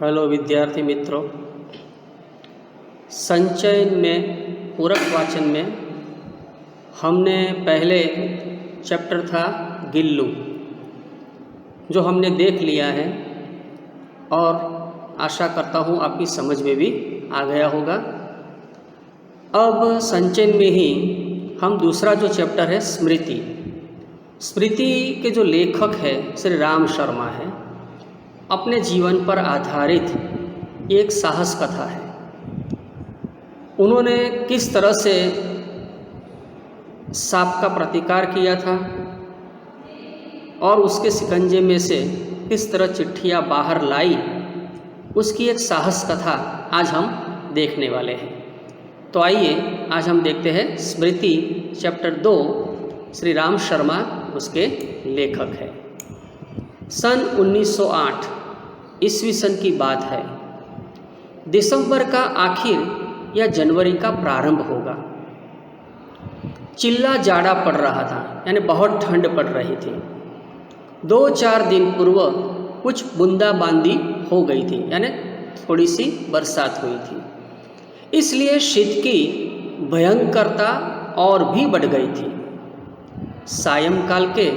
Hello विद्यार्थी मित्रों, संचयन में पूरक वाचन में हमने पहले चैप्टर था गिल्लू जो हमने देख लिया है और आशा करता हूँ आपकी समझ में भी आ गया होगा। अब संचयन में ही हम दूसरा जो चैप्टर है स्मृति के जो लेखक है श्री राम शर्मा है, अपने जीवन पर आधारित एक साहस कथा है। उन्होंने किस तरह से सांप का प्रतिकार किया था और उसके शिकंजे में से किस तरह चिट्ठियाँ बाहर लाई, उसकी एक साहस कथा आज हम देखने वाले हैं। तो आइए आज हम देखते हैं स्मृति चैप्टर 2। श्री राम शर्मा उसके लेखक है। सन 1908 ईस्वी सन की बात है। दिसंबर का आखिर या जनवरी का प्रारंभ होगा। चिल्ला जाड़ा पड़ रहा था, यानी बहुत ठंड पड़ रही थी। 2-4 दिन पूर्व कुछ बूंदाबांदी हो गई थी, यानी थोड़ी सी बरसात हुई थी। इसलिए शीत की भयंकरता और भी बढ़ गई थी। सायंकाल के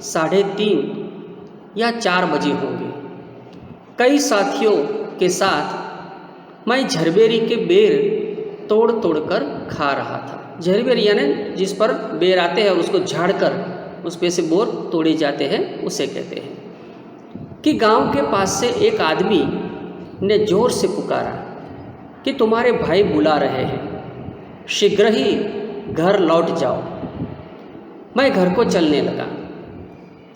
3:30 या 4 बजे होंगे। कई साथियों के साथ मैं झरबेरी के बेर तोड़ तोड़ कर खा रहा था। झरबेरी यानी जिस पर बेर आते हैं और उसको झाड़कर उस पे से बोर तोड़े जाते हैं, उसे कहते हैं। कि गांव के पास से एक आदमी ने जोर से पुकारा कि तुम्हारे भाई बुला रहे हैं, शीघ्र ही घर लौट जाओ। मैं घर को चलने लगा।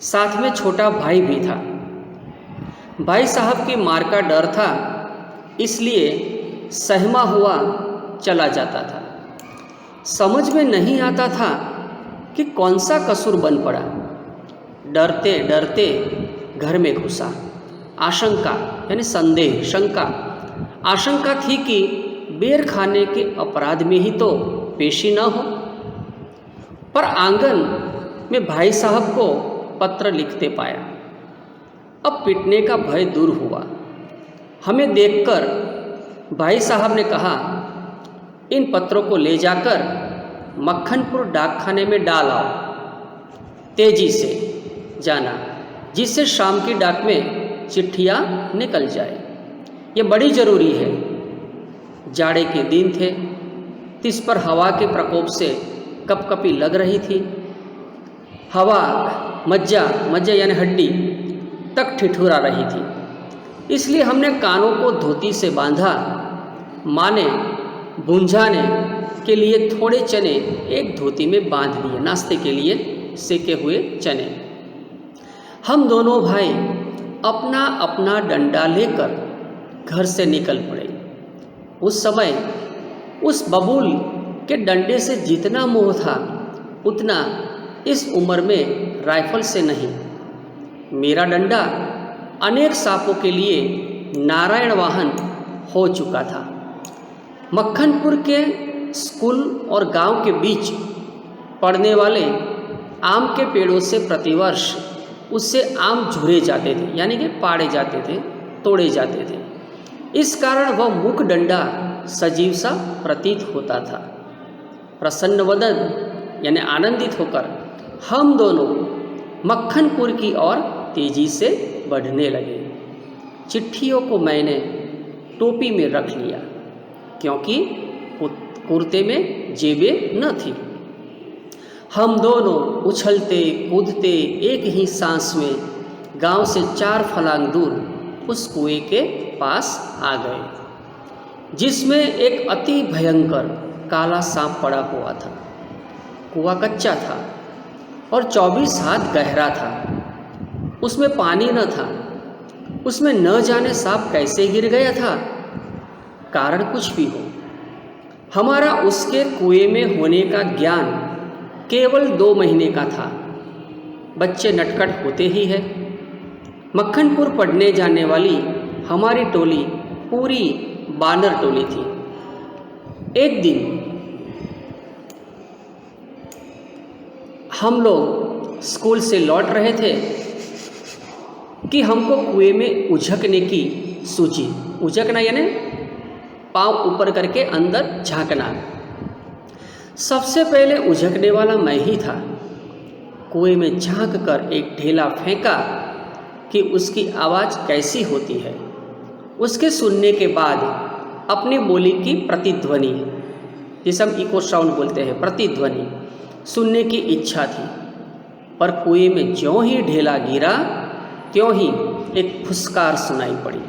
साथ में छोटा भाई भी था। भाई साहब की मार का डर था, इसलिए सहमा हुआ चला जाता था। समझ में नहीं आता था कि कौन सा कसूर बन पड़ा। डरते डरते घर में घुसा। आशंका यानी संदेह, शंका, आशंका थी कि बेर खाने के अपराध में ही तो पेशी न हो। पर आंगन में भाई साहब को पत्र लिखते पाया। अब पिटने का भय दूर हुआ। हमें देखकर भाई साहब ने कहा, इन पत्रों को ले जाकर मक्खनपुर डाकखाने में डाल आओ। तेजी से जाना, जिससे शाम की डाक में चिट्ठियाँ निकल जाए। ये बड़ी ज़रूरी है। जाड़े के दिन थे, तिस पर हवा के प्रकोप से कपकपी लग रही थी। हवा मज्जा यानी हड्डी तक ठिठुरा रही थी। इसलिए हमने कानों को धोती से बांधा। माँ ने भूंजाने के लिए थोड़े चने एक धोती में बांध दिए, नाश्ते के लिए सेके हुए चने। हम दोनों भाई अपना अपना डंडा लेकर घर से निकल पड़े। उस समय उस बबूल के डंडे से जितना मोह था, उतना इस उम्र में राइफल से नहीं। मेरा डंडा अनेक सांपों के लिए नारायण वाहन हो चुका था। मक्खनपुर के स्कूल और गांव के बीच पड़ने वाले आम के पेड़ों से प्रतिवर्ष उससे आम झुरे जाते थे, यानी कि पाड़े जाते थे, तोड़े जाते थे। इस कारण वह मुख डंडा सजीव सा प्रतीत होता था। प्रसन्न वदन यानी आनंदित होकर हम दोनों मक्खनपुर की ओर तेजी से बढ़ने लगे। चिट्ठियों को मैंने टोपी में रख लिया, क्योंकि कुर्ते में जेबें न थी। हम दोनों उछलते कूदते एक ही सांस में गांव से 4 फलांग दूर उस कुएं के पास आ गए, जिसमें एक अति भयंकर काला सांप पड़ा हुआ था। कुआं कच्चा था और 24 हाथ गहरा था। उसमें पानी न था। उसमें न जाने सांप कैसे गिर गया था। कारण कुछ भी हो, हमारा उसके कुएं में होने का ज्ञान केवल 2 महीने का था। बच्चे नटखट होते ही है। मक्खनपुर पढ़ने जाने वाली हमारी टोली पूरी बानर टोली थी। एक दिन हम लोग स्कूल से लौट रहे थे कि हमको कुएं में उझकने की सूझी। उझकना यानी पाँव ऊपर करके अंदर झांकना। सबसे पहले उझकने वाला मैं ही था। कुएं में झांक कर एक ढेला फेंका कि उसकी आवाज़ कैसी होती है। उसके सुनने के बाद अपनी बोली की प्रतिध्वनि, जिसे हम इको साउंड बोलते हैं, प्रतिध्वनि सुनने की इच्छा थी। पर कुएं में ज्यों ही ढेला गिरा त्यों ही एक फुसकार सुनाई पड़ी।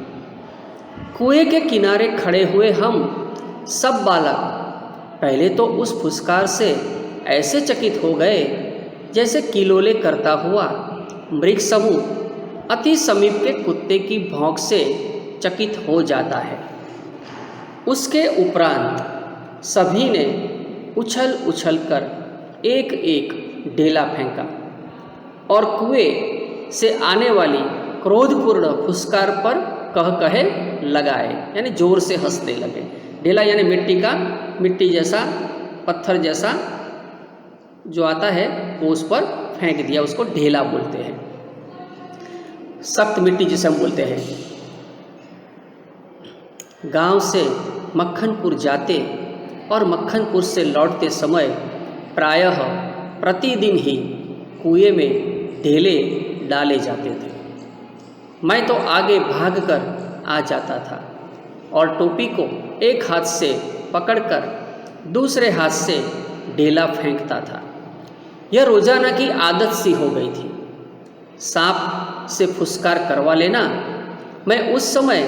कुएं के किनारे खड़े हुए हम सब बालक पहले तो उस फुसकार से ऐसे चकित हो गए जैसे किलोले करता हुआ मृग समूह अति समीप के कुत्ते की भौंक से चकित हो जाता है। उसके उपरांत सभी ने उछल उछल कर एक एक ढेला फेंका और कुएं से आने वाली क्रोधपूर्ण फुसकार पर कह कहे लगाए, यानी जोर से हंसने लगे। ढेला यानी मिट्टी जैसा, पत्थर जैसा जो आता है वो उस पर फेंक दिया, उसको ढेला बोलते हैं। सख्त मिट्टी जिसे हम बोलते हैं। गांव से मक्खनपुर जाते और मक्खनपुर से लौटते समय प्रायः प्रतिदिन ही कुएं में ढेले डाले जाते थे। मैं तो आगे भागकर आ जाता था और टोपी को एक हाथ से पकड़कर दूसरे हाथ से ढेला फेंकता था। यह रोजाना की आदत सी हो गई थी। सांप से फुसकार करवा लेना मैं उस समय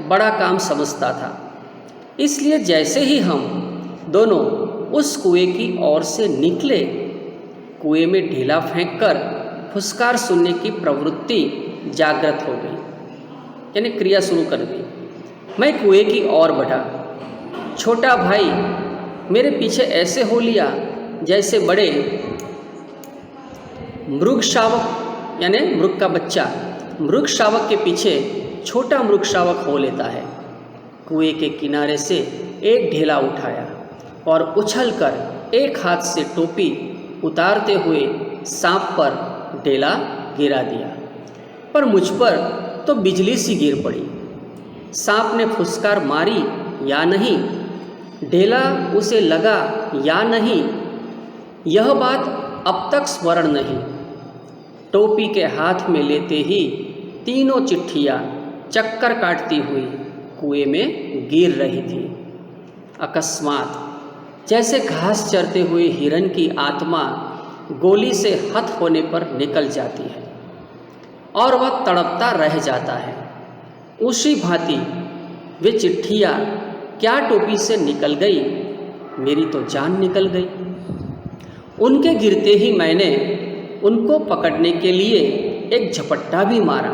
बड़ा काम समझता था। इसलिए जैसे ही हम दोनों उस कुएं की ओर से निकले, कुएं में ढेला फेंककर फुसकार सुनने की प्रवृत्ति जागृत हो गई, यानी क्रिया शुरू कर दी। मैं कुएं की ओर बढ़ा। छोटा भाई मेरे पीछे ऐसे हो लिया जैसे बड़े मृग शावक, यानी मृग का बच्चा मृग शावक के पीछे छोटा मृग शावक हो लेता है। कुएं के किनारे से एक ढेला उठाया और उछलकर एक हाथ से टोपी उतारते हुए सांप पर ढेला गिरा दिया। पर मुझ पर तो बिजली सी गिर पड़ी। सांप ने फुसकार मारी या नहीं, ढेला उसे लगा या नहीं, यह बात अब तक स्मरण नहीं। टोपी के हाथ में लेते ही तीनों चिट्ठियाँ चक्कर काटती हुई कुएं में गिर रही थी। अकस्मात जैसे घास चरते हुए हिरन की आत्मा गोली से हत होने पर निकल जाती है और वह तड़पता रह जाता है, उसी भांति वे चिट्ठियाँ क्या टोपी से निकल गई, मेरी तो जान निकल गई। उनके गिरते ही मैंने उनको पकड़ने के लिए एक झपट्टा भी मारा,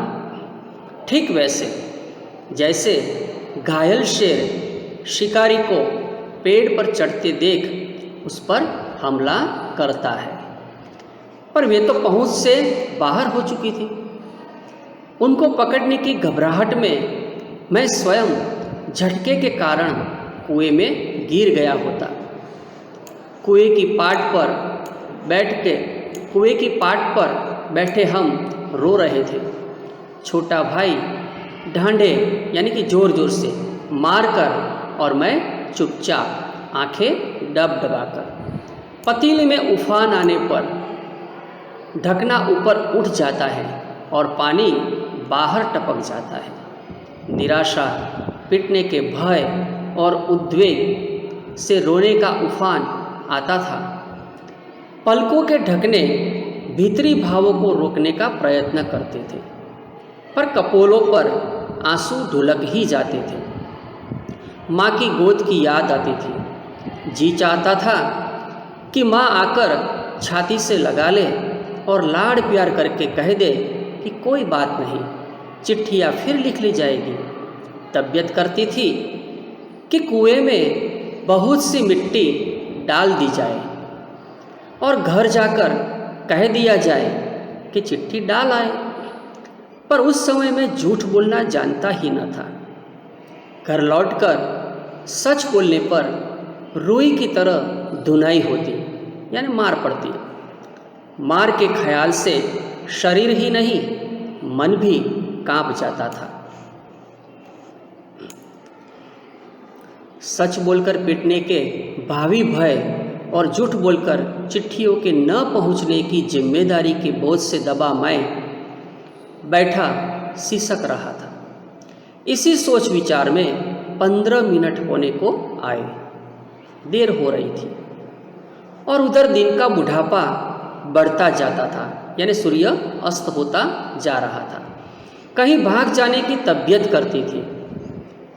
ठीक वैसे जैसे घायल शेर शिकारी को पेड़ पर चढ़ते देख उस पर हमला करता है। पर वे तो पहुंच से बाहर हो चुकी थी। उनको पकड़ने की घबराहट में मैं स्वयं झटके के कारण कुएं में गिर गया होता। कुएं की पाट पर बैठे हम रो रहे थे। छोटा भाई ढांढे यानी कि जोर जोर से मारकर और मैं चुपचाप आंखें डबडबाकर। पतीले में उफान आने पर ढकना ऊपर उठ जाता है और पानी बाहर टपक जाता है। निराशा, पिटने के भय और उद्वेग से रोने का उफान आता था। पलकों के ढकने भीतरी भावों को रोकने का प्रयत्न करते थे, पर कपोलों पर आंसू ढुलक ही जाते थे। माँ की गोद की याद आती थी। जी चाहता था कि माँ आकर छाती से लगा ले और लाड़ प्यार करके कह दे कि कोई बात नहीं, चिट्ठियाँ फिर लिख ली जाएगी। तबीयत करती थी कि कुएं में बहुत सी मिट्टी डाल दी जाए और घर जाकर कह दिया जाए कि चिट्ठी डाल आए। पर उस समय मैं झूठ बोलना जानता ही न था। घर लौटकर सच बोलने पर रुई की तरह धुनाई होती, यानी मार पड़ती। मार के ख्याल से शरीर ही नहीं मन भी कांप जाता था। सच बोलकर पीटने के भावी भय और झूठ बोलकर चिट्ठियों के न पहुंचने की जिम्मेदारी के बोझ से दबा मैं बैठा सिसक रहा था। इसी सोच विचार में 15 मिनट होने को आए। देर हो रही थी और उधर दिन का बुढ़ापा बढ़ता जाता था, यानी सूर्य अस्त होता जा रहा था। कहीं भाग जाने की तबीयत करती थी,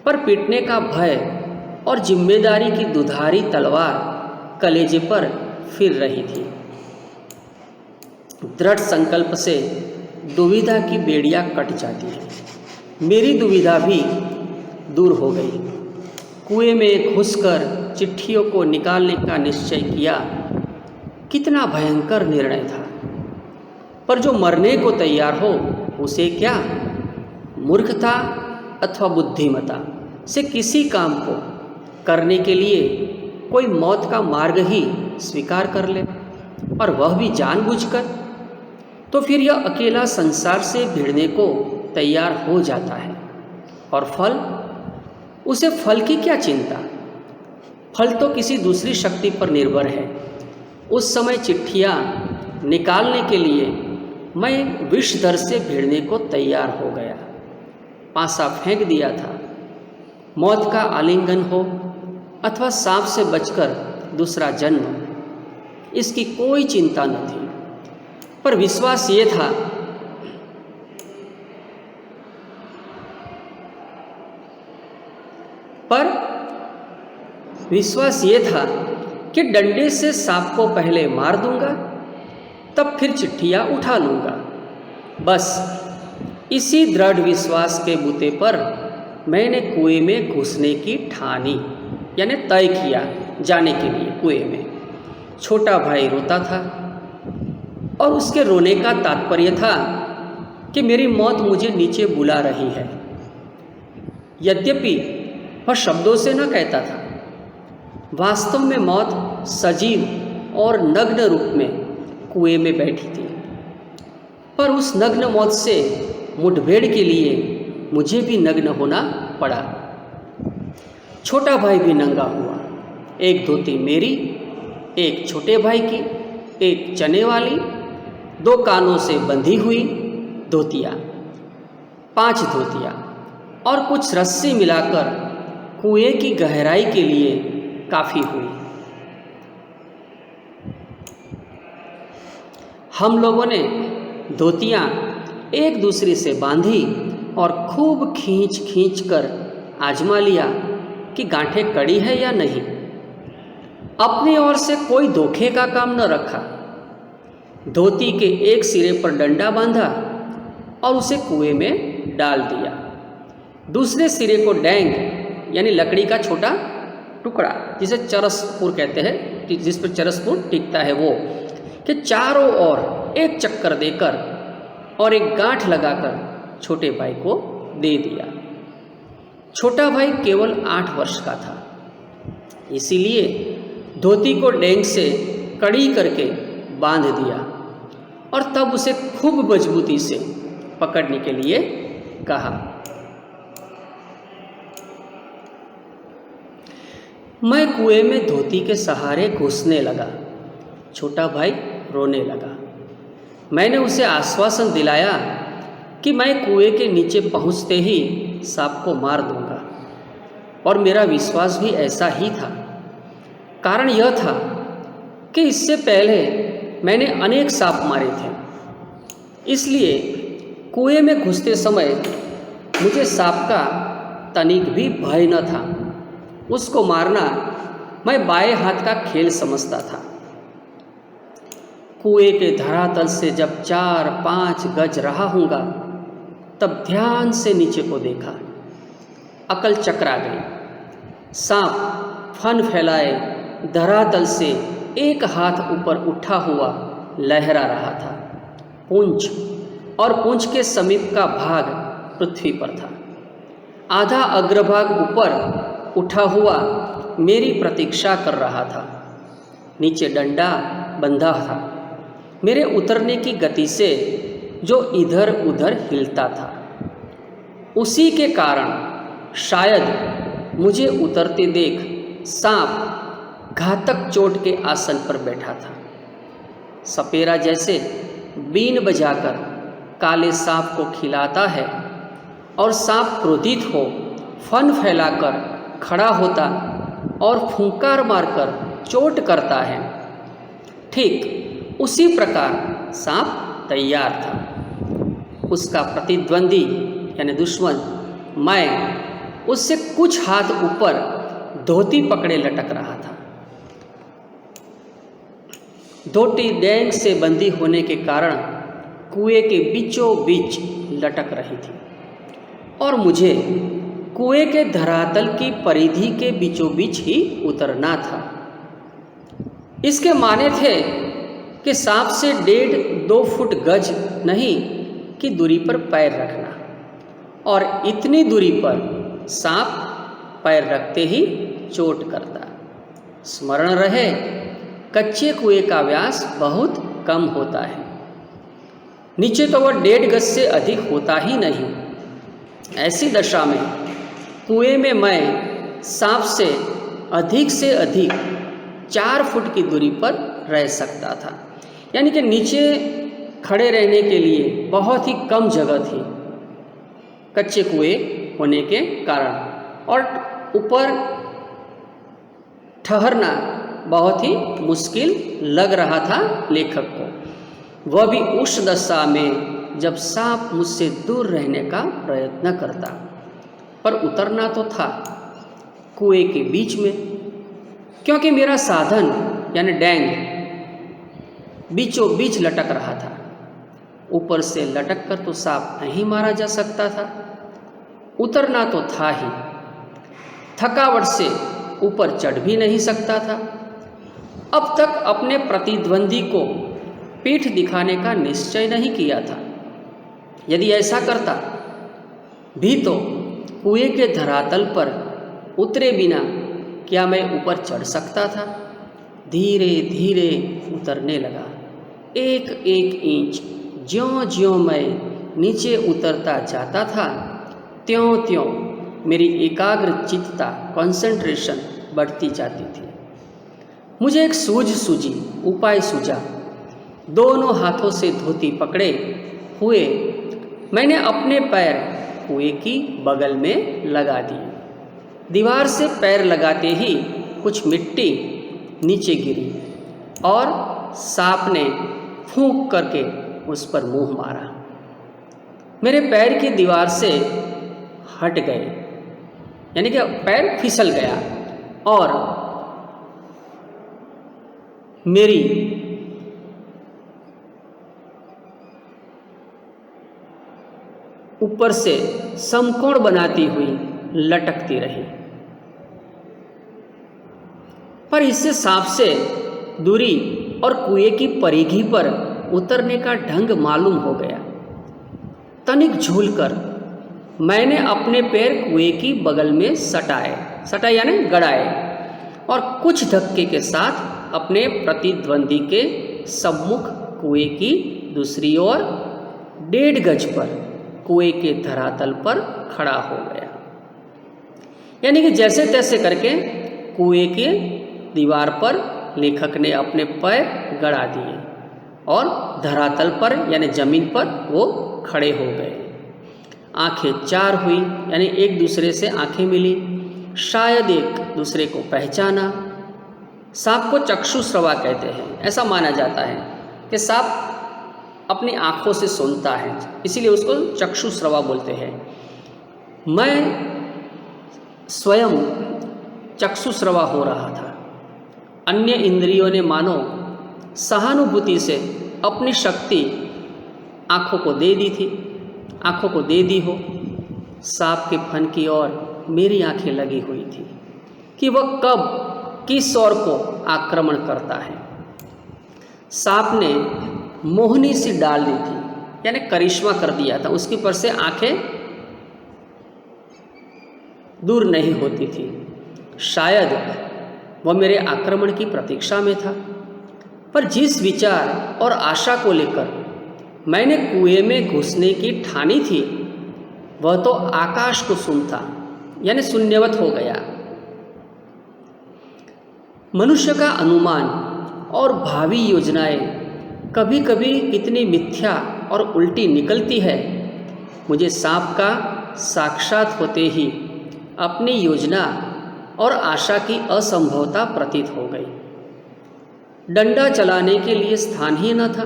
पर पीटने का भय और जिम्मेदारी की दुधारी तलवार कलेजे पर फिर रही थी। दृढ़ संकल्प से दुविधा की बेड़ियां कट जाती है। मेरी दुविधा भी दूर हो गई। कुएं में घुसकर चिट्ठियों को निकालने का निश्चय किया। कितना भयंकर निर्णय था, पर जो मरने को तैयार हो उसे क्या? मूर्खता अथवा बुद्धिमता से किसी काम को करने के लिए कोई मौत का मार्ग ही स्वीकार कर ले, और वह भी जानबूझकर, तो फिर यह अकेला संसार से भिड़ने को तैयार हो जाता है। और फल, उसे फल की क्या चिंता? फल तो किसी दूसरी शक्ति पर निर्भर है। उस समय चिट्ठियाँ निकालने के लिए मैं विष दर से भिड़ने को तैयार हो गया। पासा फेंक दिया था। मौत का आलिंगन हो अथवा सांप से बचकर दूसरा जन्म, इसकी कोई चिंता न थी। पर विश्वास ये था कि डंडे से सांप को पहले मार दूंगा, तब फिर चिट्ठियाँ उठा लूँगा। बस इसी दृढ़ विश्वास के बूते पर मैंने कुएं में घुसने की ठानी, यानी तय किया जाने के लिए कुएं में। छोटा भाई रोता था और उसके रोने का तात्पर्य था कि मेरी मौत मुझे नीचे बुला रही है। यद्यपि वह शब्दों से न कहता था, वास्तव में मौत सजीव और नग्न रूप में कुएं में बैठी थी। पर उस नग्न मौत से मुठभेड़ के लिए मुझे भी नग्न होना पड़ा। छोटा भाई भी नंगा हुआ। एक धोती मेरी, एक छोटे भाई की, एक चने वाली, 2 कानों से बंधी हुई धोतियाँ, 5 धोतियाँ और कुछ रस्सी मिलाकर कुएं की गहराई के लिए काफ़ी हुई। हम लोगों ने धोतियाँ एक दूसरे से बांधी और खूब खींच कर आजमा लिया कि गांठें कड़ी है या नहीं। अपनी ओर से कोई धोखे का काम न रखा। धोती के एक सिरे पर डंडा बांधा और उसे कुएं में डाल दिया। दूसरे सिरे को डैंग, यानी लकड़ी का छोटा टुकड़ा, जिसे चरसपुर कहते हैं, जिस पर चरसपुर टिकता है, वो कि चारों ओर एक चक्कर देकर और एक गांठ लगाकर छोटे भाई को दे दिया। छोटा भाई केवल 8 वर्ष का था, इसीलिए धोती को डैंग से कड़ी करके बांध दिया और तब उसे खूब मजबूती से पकड़ने के लिए कहा। मैं कुएं में धोती के सहारे घुसने लगा। छोटा भाई रोने लगा। मैंने उसे आश्वासन दिलाया कि मैं कुएं के नीचे पहुंचते ही सांप को मार दूंगा, और मेरा विश्वास भी ऐसा ही था। कारण यह था कि इससे पहले मैंने अनेक सांप मारे थे, इसलिए कुएं में घुसते समय मुझे सांप का तनिक भी भय न था। उसको मारना मैं बाएं हाथ का खेल समझता था। कुएं के धरातल से जब 4-5 गज रहा हूँगा, तब ध्यान से नीचे को देखा। अकल चकरा गई। सांप फन फैलाए धरातल से एक हाथ ऊपर उठा हुआ लहरा रहा था। पूंछ और पूंछ के समीप का भाग पृथ्वी पर था। आधा अग्रभाग ऊपर उठा हुआ मेरी प्रतीक्षा कर रहा था। नीचे डंडा बंधा था, मेरे उतरने की गति से जो इधर उधर हिलता था। उसी के कारण शायद मुझे उतरते देख सांप घातक चोट के आसन पर बैठा था। सपेरा जैसे बीन बजाकर काले सांप को खिलाता है और सांप क्रोधित हो फन फैलाकर खड़ा होता और फुंकार मारकर चोट करता है, ठीक उसी प्रकार सांप तैयार था। उसका प्रतिद्वंदी यानी दुश्मन मैं उससे कुछ हाथ ऊपर धोती पकड़े लटक रहा था। धोती डैंग से बंधी होने के कारण कुएं के बीचों बीच लटक रही थी और मुझे कुएं के धरातल की परिधि के बीचों बीच ही उतरना था। इसके माने थे कि सांप से 1.5-2 फुट गज नहीं की दूरी पर पैर रखना, और इतनी दूरी पर सांप पैर रखते ही चोट करता। स्मरण रहे, कच्चे कुएं का व्यास बहुत कम होता है, नीचे तो वह 1.5 गज से अधिक होता ही नहीं। ऐसी दशा में कुएं में मैं सांप से अधिक 4 फुट की दूरी पर रह सकता था, यानी कि नीचे खड़े रहने के लिए बहुत ही कम जगह थी कच्चे कुएं होने के कारण, और ऊपर ठहरना बहुत ही मुश्किल लग रहा था लेखक को, वह भी उस दशा में जब सांप मुझसे दूर रहने का प्रयत्न करता। पर उतरना तो था कुएं के बीच में, क्योंकि मेरा साधन यानी डैंग बीचों बीच लटक रहा था। ऊपर से लटक कर तो सांप नहीं मारा जा सकता था, उतरना तो था ही। थकावट से ऊपर चढ़ भी नहीं सकता था। अब तक अपने प्रतिद्वंदी को पीठ दिखाने का निश्चय नहीं किया था। यदि ऐसा करता भी तो कुएं के धरातल पर उतरे बिना क्या मैं ऊपर चढ़ सकता था? धीरे धीरे उतरने लगा। एक इंच ज्यों-ज्यों मैं नीचे उतरता जाता था, त्यों-त्यों मेरी एकाग्र चित्तता कंसंट्रेशन बढ़ती जाती थी। मुझे एक सूझी उपाय सूझा। दोनों हाथों से धोती पकड़े हुए मैंने अपने पैर कुएं की बगल में लगा दिए। दीवार से पैर लगाते ही कुछ मिट्टी नीचे गिरी और सांप ने फूंक करके उस पर मुंह मारा। मेरे पैर की दीवार से हट गए, यानी कि पैर फिसल गया और मेरी ऊपर से समकोण बनाती हुई लटकती रही। पर इससे सांप से दूरी और कुएं की परिधि पर उतरने का ढंग मालूम हो गया। तनिक झूलकर मैंने अपने पैर कुएं की बगल में सटाए यानी गड़ाए और कुछ धक्के के साथ अपने प्रतिद्वंदी के सम्मुख कुएं की दूसरी ओर 1.5 गज पर कुएं के धरातल पर खड़ा हो गया। यानी कि जैसे तैसे करके कुएं के दीवार पर लेखक ने अपने पैर गड़ा दिए और धरातल पर यानी जमीन पर वो खड़े हो गए। आंखें चार हुई, यानी एक दूसरे से आंखें मिली, शायद एक दूसरे को पहचाना। सांप को चक्षुश्रवा कहते हैं। ऐसा माना जाता है कि सांप अपनी आँखों से सुनता है, इसीलिए उसको चक्षुश्रवा बोलते हैं। मैं स्वयं चक्षुश्रवा हो रहा था। अन्य इंद्रियों ने मानो सहानुभूति से अपनी शक्ति आँखों को दे दी हो। सांप के फन की ओर मेरी आंखें लगी हुई थी कि वह कब किस ओर को आक्रमण करता है। सांप ने मोहनी सी डाल दी थी, यानी करिश्मा कर दिया था। उसके पर से आंखें दूर नहीं होती थी। शायद वह मेरे आक्रमण की प्रतीक्षा में था। पर जिस विचार और आशा को लेकर मैंने कुएं में घुसने की ठानी थी, वह तो आकाश को सुनता, यानी शून्यवत हो गया। मनुष्य का अनुमान और भावी योजनाएं कभी कभी कितनी मिथ्या और उल्टी निकलती है। मुझे सांप का साक्षात होते ही अपनी योजना और आशा की असंभवता प्रतीत हो गई। डंडा चलाने के लिए स्थान ही न था,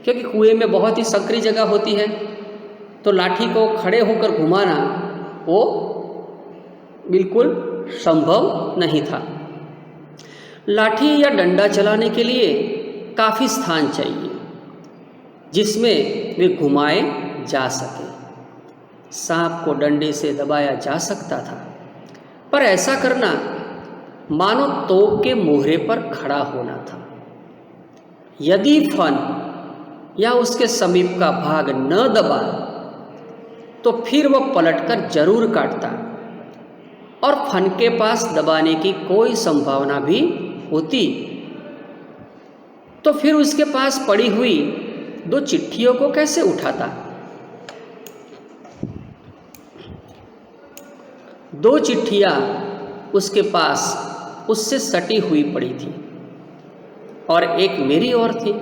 क्योंकि कुएं में बहुत ही संकरी जगह होती है, तो लाठी को खड़े होकर घुमाना वो बिल्कुल संभव नहीं था। लाठी या डंडा चलाने के लिए काफ़ी स्थान चाहिए जिसमें वे घुमाए जा सके। सांप को डंडे से दबाया जा सकता था, पर ऐसा करना मानो तोप के मोहरे पर खड़ा होना था। यदि फन या उसके समीप का भाग न दबा तो फिर वह पलटकर जरूर काटता, और फन के पास दबाने की कोई संभावना भी होती तो फिर उसके पास पड़ी हुई 2 चिट्ठियों को कैसे उठाता। 2 चिट्ठियां उसके पास उससे सटी हुई पड़ी थी और एक मेरी ओर थी।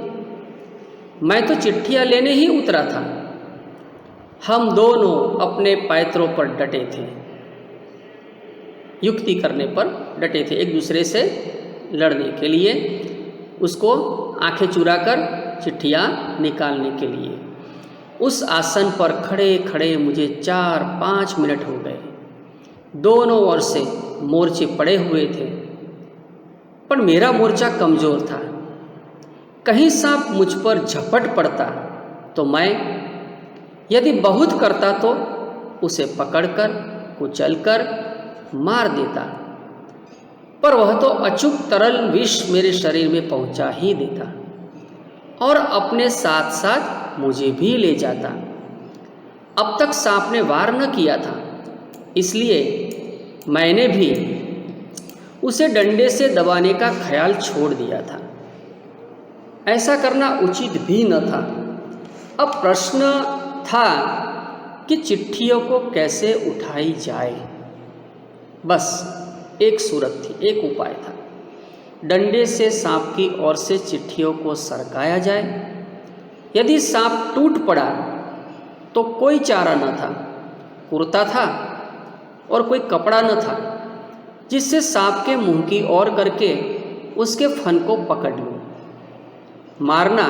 मैं तो चिट्ठियां लेने ही उतरा था। हम दोनों अपने पैतरों पर डटे थे, युक्ति करने पर डटे थे, एक दूसरे से लड़ने के लिए, उसको आंखें चुराकर चिट्ठियां निकालने के लिए। उस आसन पर खड़े खड़े मुझे 4-5 मिनट हो गए। दोनों ओर से मोर्चे पड़े हुए थे, पर मेरा मोर्चा कमज़ोर था। कहीं सांप मुझ पर झपट पड़ता तो मैं यदि बहुत करता तो उसे पकड़कर कुचलकर मार देता, पर वह तो अचूक तरल विष मेरे शरीर में पहुंचा ही देता और अपने साथ साथ मुझे भी ले जाता। अब तक सांप ने वार न किया था, इसलिए मैंने भी उसे डंडे से दबाने का ख्याल छोड़ दिया था। ऐसा करना उचित भी न था। अब प्रश्न था कि चिट्ठियों को कैसे उठाई जाए। बस एक सूरत थी, एक उपाय था। डंडे से सांप की ओर से चिट्ठियों को सरकाया जाए। यदि सांप टूट पड़ा तो कोई चारा न था। कुर्ता था और कोई कपड़ा न था जिससे सांप के मुंह की ओर करके उसके फन को पकड़ लूं। मारना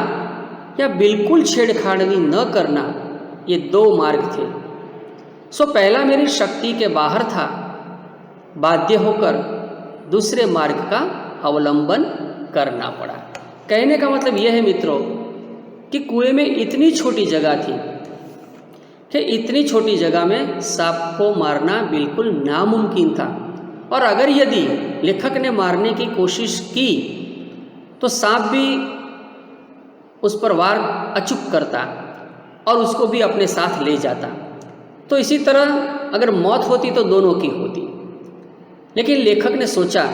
या बिल्कुल छेड़खानी न करना, ये 2 मार्ग थे। सो पहला मेरी शक्ति के बाहर था। बाध्य होकर दूसरे मार्ग का अवलंबन करना पड़ा। कहने का मतलब यह है मित्रों कि कुएं में इतनी छोटी जगह थी कि इतनी छोटी जगह में सांप को मारना बिल्कुल नामुमकिन था, और अगर यदि लेखक ने मारने की कोशिश की तो सांप भी उस पर वार अचूक करता और उसको भी अपने साथ ले जाता। तो इसी तरह अगर मौत होती तो दोनों की होती। लेकिन लेखक ने सोचा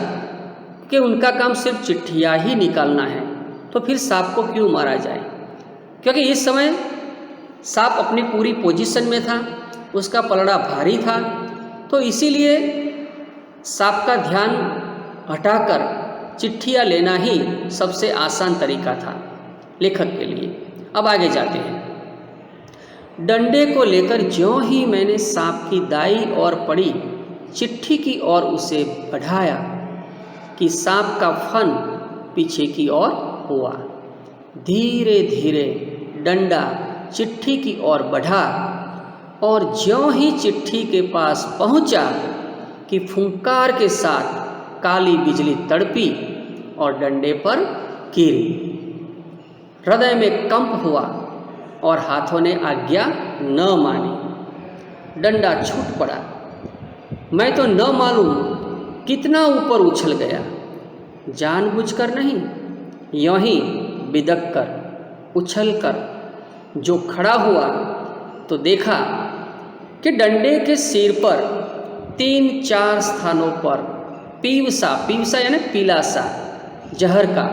कि उनका काम सिर्फ चिट्ठियाँ ही निकालना है, तो फिर सांप को क्यों मारा जाए, क्योंकि इस समय सांप अपनी पूरी पोजीशन में था, उसका पलड़ा भारी था। तो इसीलिए सांप का ध्यान हटाकर चिट्ठियाँ लेना ही सबसे आसान तरीका था लेखक के लिए। अब आगे जाते हैं। डंडे को लेकर ज्यों ही मैंने सांप की दाईं ओर पड़ी चिट्ठी की ओर उसे बढ़ाया कि सांप का फन पीछे की ओर हुआ। धीरे धीरे डंडा चिट्ठी की ओर बढ़ा और ज्यों ही चिट्ठी के पास पहुंचा कि फुंकार के साथ काली बिजली तड़पी और डंडे पर गिरी। हृदय में कंप हुआ और हाथों ने आज्ञा न मानी। डंडा छूट पड़ा। मैं तो न मालूम कितना ऊपर उछल गया, जानबूझकर नहीं, यों ही बिदक कर उछल कर जो खड़ा हुआ तो देखा कि डंडे के सिर पर 3-4 स्थानों पर पीवसा यानी पीला सा जहर का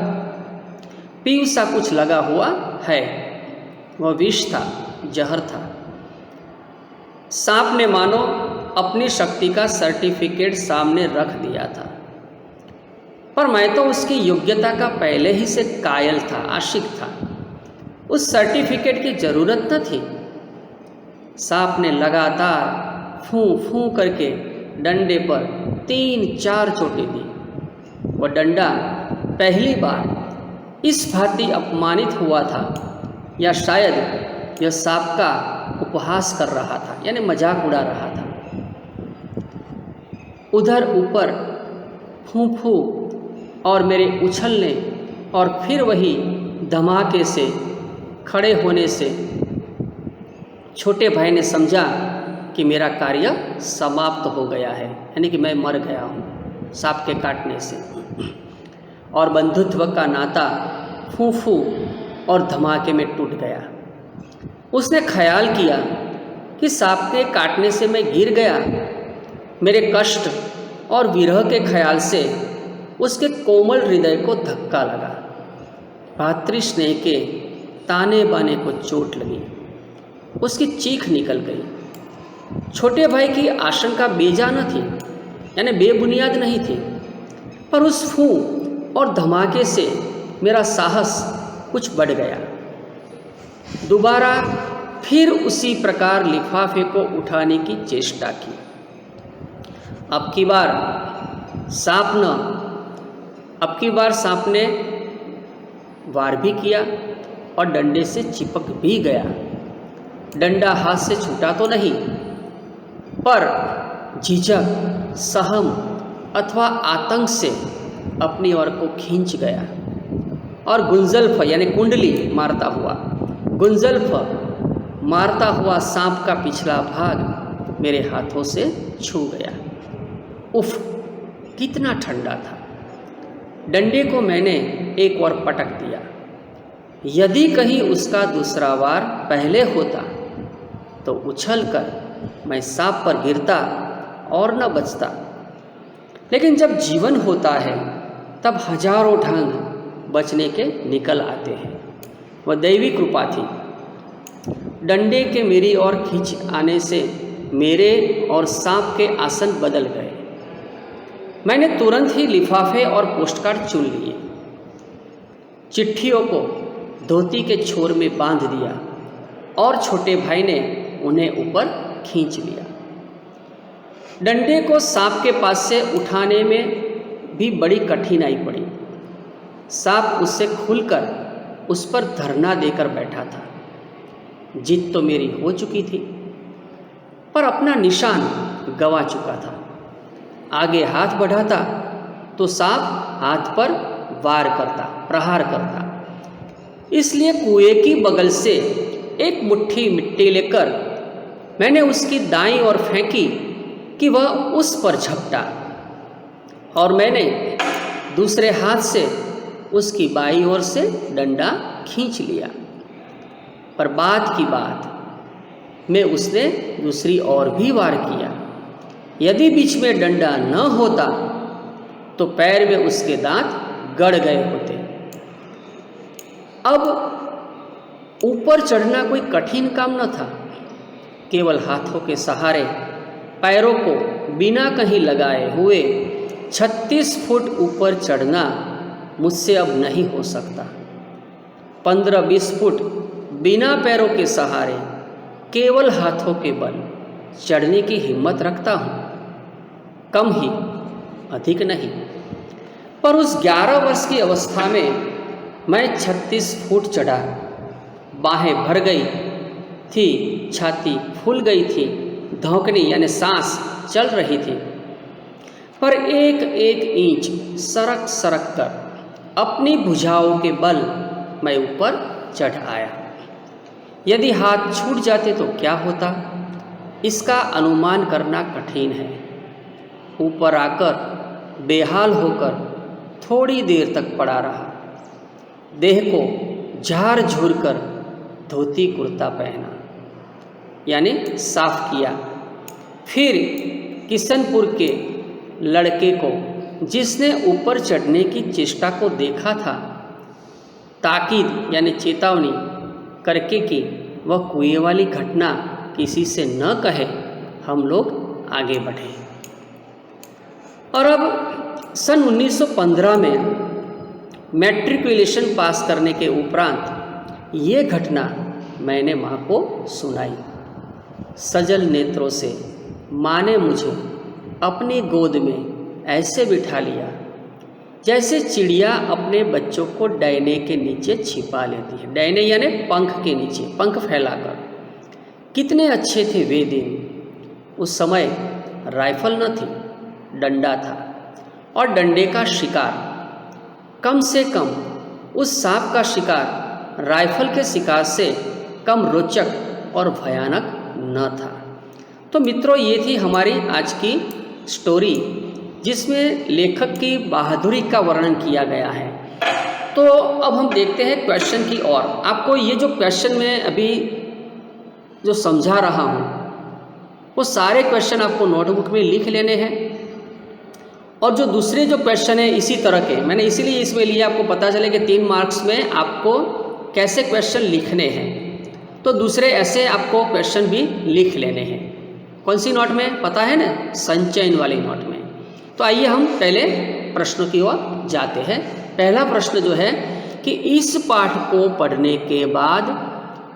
पीवसा कुछ लगा हुआ है। वह विष था, जहर था। सांप ने मानो अपनी शक्ति का सर्टिफिकेट सामने रख दिया था, पर मैं तो उसकी योग्यता का पहले ही से कायल था, आशिक था। उस सर्टिफिकेट की ज़रूरत न थी। सांप ने लगातार फूं फूं करके डंडे पर 3-4 चोटें दी। वह डंडा पहली बार इस भांति अपमानित हुआ था, या शायद यह सांप का उपहास कर रहा था, यानी मजाक उड़ा रहा था। उधर ऊपर फूं फूं और मेरे उछलने और फिर वही धमाके से खड़े होने से छोटे भाई ने समझा कि मेरा कार्य समाप्त हो गया है, यानी कि मैं मर गया हूँ सांप के काटने से। और बंधुत्व का नाता फूं फूं और धमाके में टूट गया। उसने ख्याल किया कि सांप के काटने से मैं गिर गया। मेरे कष्ट और विरह के ख्याल से उसके कोमल हृदय को धक्का लगा। भातृस्नेह के ताने बाने को चोट लगी, उसकी चीख निकल गई। छोटे भाई की आशंका बेजा न थी, यानी बेबुनियाद नहीं थी, पर उस फूं और धमाके से मेरा साहस कुछ बढ़ गया। दोबारा फिर उसी प्रकार लिफाफे को उठाने की चेष्टा की। अब की बार सांप ने वार भी किया और डंडे से चिपक भी गया। डंडा हाथ से छूटा तो नहीं, पर झिझक, सहम अथवा आतंक से अपनी ओर को खींच गया और गुंजल्फ यानी कुंडली मारता हुआ सांप का पिछला भाग मेरे हाथों से छू गया। उफ, कितना ठंडा था। डंडे को मैंने एक और पटक दिया। यदि कहीं उसका दूसरा वार पहले होता तो उछलकर मैं सांप पर गिरता और न बचता। लेकिन जब जीवन होता है तब हजारों ढंग बचने के निकल आते हैं। वह दैवी कृपा थी। डंडे के मेरी ओर खींच आने से मेरे और सांप के आसन बदल गए। मैंने तुरंत ही लिफाफे और पोस्टकार्ड चुन लिए। चिट्ठियों को धोती के छोर में बांध दिया और छोटे भाई ने उन्हें ऊपर खींच लिया। डंडे को सांप के पास से उठाने में भी बड़ी कठिनाई पड़ी। सांप उससे खुलकर उस पर धरना देकर बैठा था। जीत तो मेरी हो चुकी थी, पर अपना निशान गंवा चुका था। आगे हाथ बढ़ाता तो सांप हाथ पर प्रहार करता। इसलिए कुएं की बगल से एक मुट्ठी मिट्टी लेकर मैंने उसकी दाईं ओर फेंकी कि वह उस पर झपटा, और मैंने दूसरे हाथ से उसकी बाईं ओर से डंडा खींच लिया। पर बात की बात में उसने दूसरी ओर भी वार किया। यदि बीच में डंडा न होता तो पैर में उसके दांत गड़ गए होते। अब ऊपर चढ़ना कोई कठिन काम न था। केवल हाथों के सहारे पैरों को बिना कहीं लगाए हुए 36 फुट ऊपर चढ़ना मुझसे अब नहीं हो सकता। 15-20 फुट बिना पैरों के सहारे केवल हाथों के बल चढ़ने की हिम्मत रखता हूँ। कम ही, अधिक नहीं। पर उस 11 वर्ष की अवस्था में मैं 36 फुट चढ़ा। बाहें भर गई थी, छाती फूल गई थी, धौंकनी यानी सांस चल रही थी। पर एक एक इंच सरक सरक कर अपनी भुजाओं के बल मैं ऊपर चढ़ आया। यदि हाथ छूट जाते तो क्या होता, इसका अनुमान करना कठिन है। ऊपर आकर बेहाल होकर थोड़ी देर तक पड़ा रहा। देह को झाड़ झूर कर धोती कुर्ता पहना, यानी साफ किया। फिर किशनपुर के लड़के को, जिसने ऊपर चढ़ने की चेष्टा को देखा था, ताकीद यानी चेतावनी करके कि वह कुएं वाली घटना किसी से न कहे, हम लोग आगे बढ़े। और अब सन 1915 में मैट्रिकुलेशन पास करने के उपरांत ये घटना मैंने माँ को सुनाई। सजल नेत्रों से माँ ने मुझे अपनी गोद में ऐसे बिठा लिया जैसे चिड़िया अपने बच्चों को डैने के नीचे छिपा लेती है। डैने यानी पंख के नीचे, पंख फैलाकर। कितने अच्छे थे वे दिन। उस समय राइफल न थी, डंडा था, और डंडे का शिकार कम से कम उस सांप का शिकार राइफल के शिकार से कम रोचक और भयानक न था। तो मित्रों, ये थी हमारी आज की स्टोरी, जिसमें लेखक की बहादुरी का वर्णन किया गया है। तो अब हम देखते हैं क्वेश्चन की ओर। आपको ये जो क्वेश्चन मैं अभी जो समझा रहा हूँ, वो सारे क्वेश्चन आपको नोटबुक में लिख लेने हैं। और जो दूसरे जो क्वेश्चन है इसी तरह के, मैंने इसीलिए इसमें लिया, आपको पता चले कि 3 मार्क्स में आपको कैसे क्वेश्चन लिखने हैं। तो दूसरे ऐसे आपको क्वेश्चन भी लिख लेने हैं। कौन सी नोट में पता है ना? संचयन वाली नोट में। तो आइए हम पहले प्रश्नों की ओर जाते हैं। पहला प्रश्न जो है कि इस पाठ को पढ़ने के बाद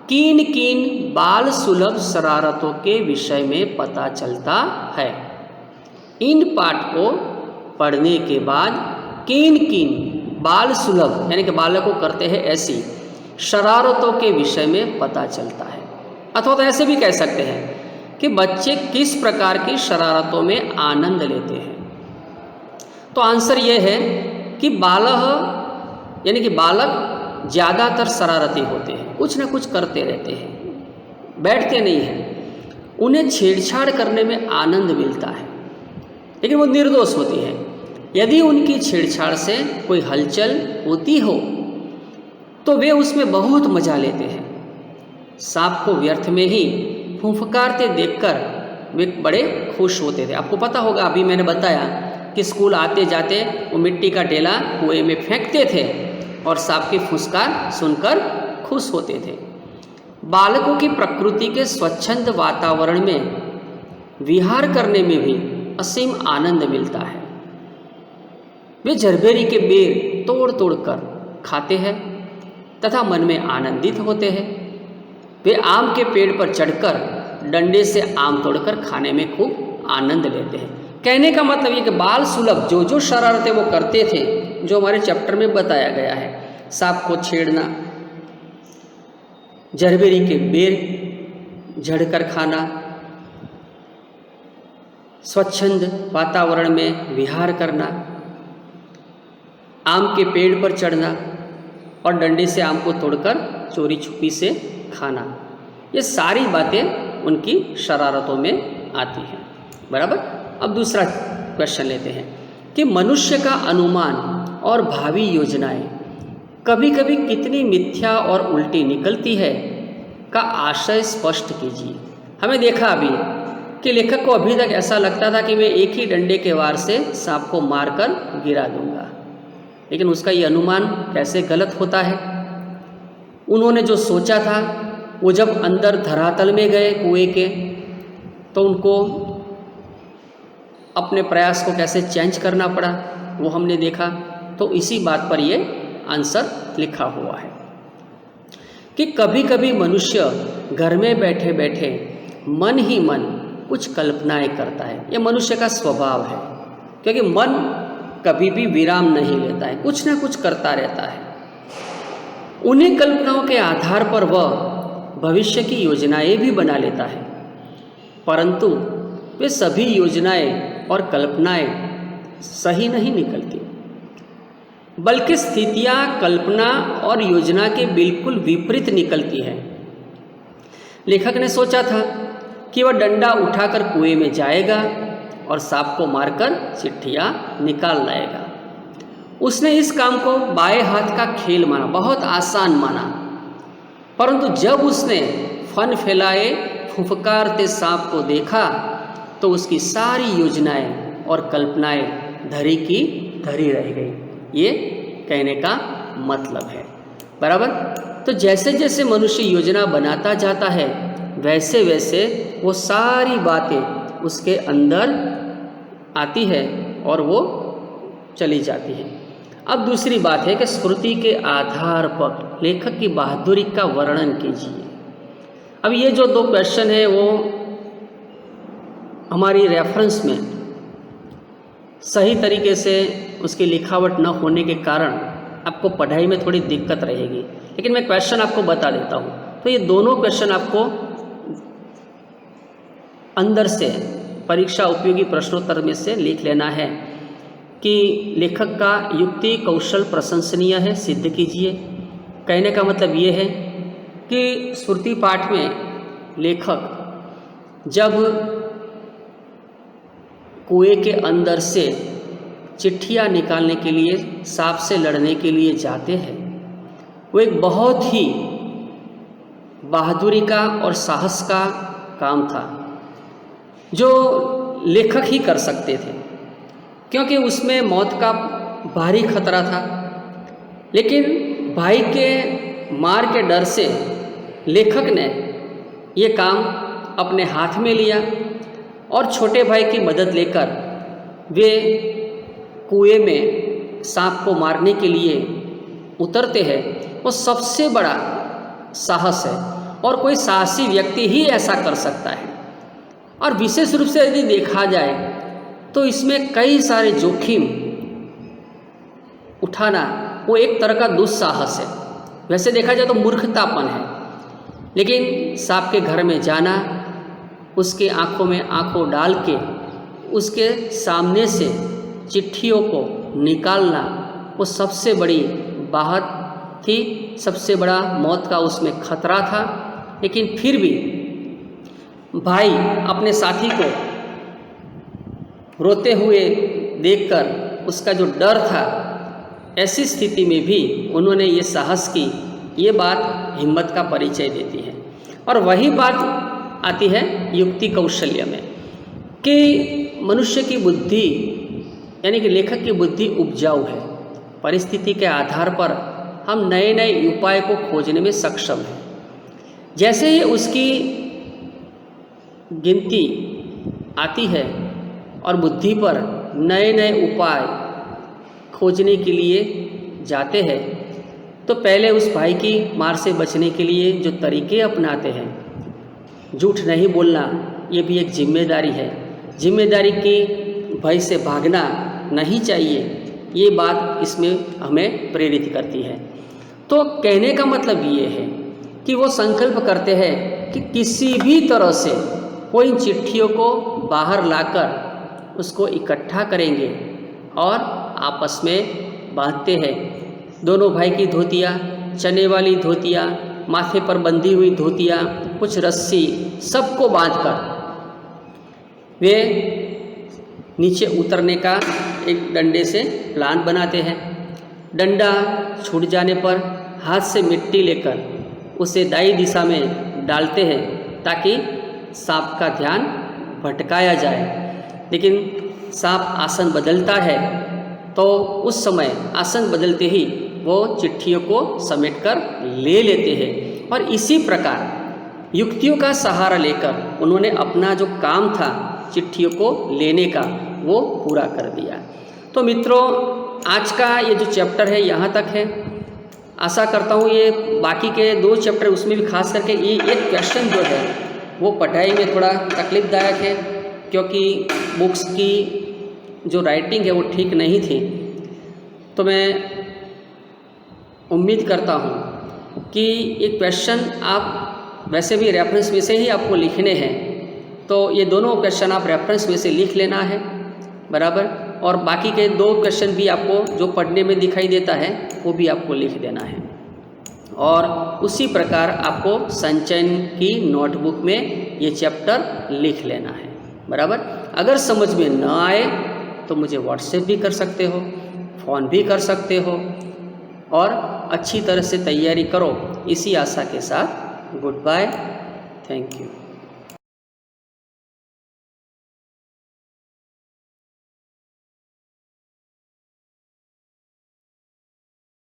किन किन बाल सुलभ शरारतों के विषय में पता चलता है। इन पाठ को पढ़ने के बाद किन किन बाल सुलभ यानी कि बालकों करते हैं ऐसी शरारतों के विषय में पता चलता है। अथवा तो ऐसे भी कह सकते हैं कि बच्चे किस प्रकार की शरारतों में आनंद लेते हैं। तो आंसर ये है कि बालक यानी कि बालक ज़्यादातर शरारती होते हैं, कुछ ना कुछ करते रहते हैं, बैठते नहीं हैं। उन्हें छेड़छाड़ करने में आनंद मिलता है, लेकिन वो निर्दोष होती है। यदि उनकी छेड़छाड़ से कोई हलचल होती हो तो वे उसमें बहुत मजा लेते हैं। सांप को व्यर्थ में ही फुफकारते देखकर वे बड़े खुश होते थे। आपको पता होगा, अभी मैंने बताया कि स्कूल आते जाते वो मिट्टी का ढेला कुएं में फेंकते थे और सांप की फुसकार सुनकर खुश होते थे। बालकों की प्रकृति के स्वच्छंद वातावरण में विहार करने में भी असीम आनंद मिलता है। वे झरबेरी के बेर तोड़ तोड़ कर खाते हैं तथा मन में आनंदित होते हैं। वे आम के पेड़ पर चढ़कर डंडे से आम तोड़कर खाने में खूब आनंद लेते हैं। कहने का मतलब ये कि बाल सुलभ जो जो शरारतें वो करते थे, जो हमारे चैप्टर में बताया गया है, सांप को छेड़ना, झरबेरी के बेर झड़कर खाना, स्वच्छंद वातावरण में विहार करना, आम के पेड़ पर चढ़ना और डंडे से आम को तोड़कर चोरी छुपी से खाना, ये सारी बातें उनकी शरारतों में आती हैं। बराबर। अब दूसरा क्वेश्चन लेते हैं कि मनुष्य का अनुमान और भावी योजनाएं कभी कभी कितनी मिथ्या और उल्टी निकलती है का आशय स्पष्ट कीजिए। हमें देखा अभी कि लेखक को अभी तक ऐसा लगता था कि मैं एक ही डंडे के वार से सांप को मारकर गिरा दूंगा, लेकिन उसका ये अनुमान कैसे गलत होता है। उन्होंने जो सोचा था वो जब अंदर धरातल में गए कुएं के, तो उनको अपने प्रयास को कैसे चेंज करना पड़ा वो हमने देखा। तो इसी बात पर ये आंसर लिखा हुआ है कि कभी कभी मनुष्य घर में बैठे बैठे मन ही मन कुछ कल्पनाएं करता है। ये मनुष्य का स्वभाव है, क्योंकि मन कभी भी विराम नहीं लेता है, कुछ ना कुछ करता रहता है। उन्हीं कल्पनाओं के आधार पर वह भविष्य की योजनाएं भी बना लेता है, परंतु वे सभी योजनाएं और कल्पनाएं सही नहीं निकलती, बल्कि स्थितियां कल्पना और योजना के बिल्कुल विपरीत निकलती है। लेखक ने सोचा था कि वह डंडा उठाकर कुएं में जाएगा और सांप को मारकर चिट्ठियां निकाल लाएगा। उसने इस काम को बाएं हाथ का खेल माना, बहुत आसान माना, परंतु जब उसने फन फैलाए फुफकारते सांप को देखा तो उसकी सारी योजनाएं और कल्पनाएं धरी की धरी रह गई। ये कहने का मतलब है। बराबर। तो जैसे जैसे मनुष्य योजना बनाता जाता है, वैसे वैसे वो सारी बातें उसके अंदर आती है और वो चली जाती है। अब दूसरी बात है कि स्मृति के आधार पर लेखक की बहादुरी का वर्णन कीजिए। अब ये जो दो क्वेश्चन है वो हमारी रेफरेंस में सही तरीके से उसकी लिखावट न होने के कारण आपको पढ़ाई में थोड़ी दिक्कत रहेगी, लेकिन मैं क्वेश्चन आपको बता देता हूँ। तो ये दोनों क्वेश्चन आपको अंदर से परीक्षा उपयोगी प्रश्नोत्तर में से लिख लेना है कि लेखक का युक्ति कौशल प्रशंसनीय है, सिद्ध कीजिए। कहने का मतलब ये है कि स्मृति पाठ में लेखक जब कुएं के अंदर से चिट्ठियाँ निकालने के लिए, सांप से लड़ने के लिए जाते हैं, वो एक बहुत ही बहादुरी का और साहस का काम था जो लेखक ही कर सकते थे, क्योंकि उसमें मौत का भारी खतरा था। लेकिन भाई के मार के डर से लेखक ने ये काम अपने हाथ में लिया और छोटे भाई की मदद लेकर वे कुएं में सांप को मारने के लिए उतरते हैं। वो सबसे बड़ा साहस है और कोई साहसी व्यक्ति ही ऐसा कर सकता है। और विशेष रूप से यदि देखा जाए तो इसमें कई सारे जोखिम उठाना वो एक तरह का दुस्साहस है। वैसे देखा जाए तो मूर्खतापन है, लेकिन सांप के घर में जाना, उसके आँखों में आँखों डाल के उसके सामने से चिट्ठियों को निकालना वो सबसे बड़ी बात थी, सबसे बड़ा मौत का उसमें खतरा था। लेकिन फिर भी भाई अपने साथी को रोते हुए देखकर उसका जो डर था, ऐसी स्थिति में भी उन्होंने ये साहस की, ये बात हिम्मत का परिचय देती है। और वही बात आती है युक्ति कौशल्य में कि मनुष्य की बुद्धि यानी कि लेखक की बुद्धि उपजाऊ है। परिस्थिति के आधार पर हम नए नए उपाय को खोजने में सक्षम हैं। जैसे ही उसकी गिनती आती है और बुद्धि पर नए नए उपाय खोजने के लिए जाते हैं, तो पहले उस भाई की मार से बचने के लिए जो तरीके अपनाते हैं, झूठ नहीं बोलना, ये भी एक जिम्मेदारी है। जिम्मेदारी की भय से भागना नहीं चाहिए, ये बात इसमें हमें प्रेरित करती है। तो कहने का मतलब ये है कि वो संकल्प करते हैं कि किसी भी तरह से वो इन चिट्ठियों को बाहर लाकर उसको इकट्ठा करेंगे और आपस में बांधते हैं। दोनों भाई की धोतियाँ, चने वाली धोतियाँ, माथे पर बंधी हुई धोतियाँ, कुछ रस्सी, सबको बांधकर वे नीचे उतरने का एक डंडे से प्लान बनाते हैं। डंडा छूट जाने पर हाथ से मिट्टी लेकर उसे दाई दिशा में डालते हैं ताकि सांप का ध्यान भटकाया जाए। लेकिन सांप आसन बदलता है, तो उस समय आसन बदलते ही वो चिट्ठियों को समेटकर ले लेते हैं। और इसी प्रकार युक्तियों का सहारा लेकर उन्होंने अपना जो काम था चिट्ठियों को लेने का, वो पूरा कर दिया। तो मित्रों, आज का ये जो चैप्टर है यहाँ तक है। आशा करता हूँ ये बाकी के 2 चैप्टर, उसमें भी खास करके ये एक क्वेश्चन जो है वो पढ़ाई में थोड़ा तकलीफदायक है, क्योंकि बुक्स की जो राइटिंग है वो ठीक नहीं थी। तो मैं उम्मीद करता हूँ कि ये क्वेश्चन आप वैसे भी रेफरेंस में से ही आपको लिखने हैं, तो ये दोनों क्वेश्चन आप रेफरेंस में से लिख लेना है, बराबर। और बाकी के 2 क्वेश्चन भी आपको जो पढ़ने में दिखाई देता है वो भी आपको लिख देना है। और उसी प्रकार आपको संचयन की नोटबुक में ये चैप्टर लिख लेना है, बराबर। अगर समझ में न आए तो मुझे व्हाट्सएप भी कर सकते हो, फ़ोन भी कर सकते हो, और अच्छी तरह से तैयारी करो। इसी आशा के साथ गुड बाय, थैंक यू।